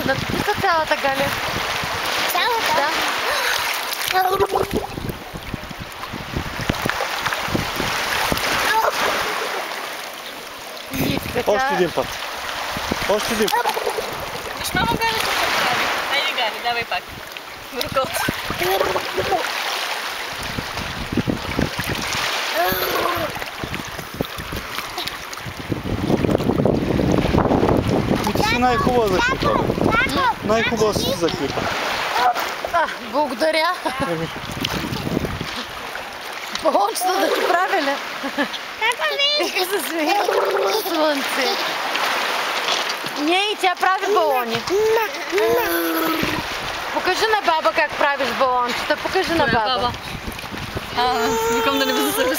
Натиска цялата, Галя. Цялата? Да. Още един път. Още един път. Виж, мамо, Галя, какво прави. Айде, Галя, давай пак. Ръкото. Ти си най-хубава за клипа. Най-хубава си за клипа. Благодаря. Балончета да ти правя ли? Как се смее? Слънце. Не, и тя прави балони. Покажи на баба как правиш балончета. Покажи на баба. Викам да не ви засърдиш.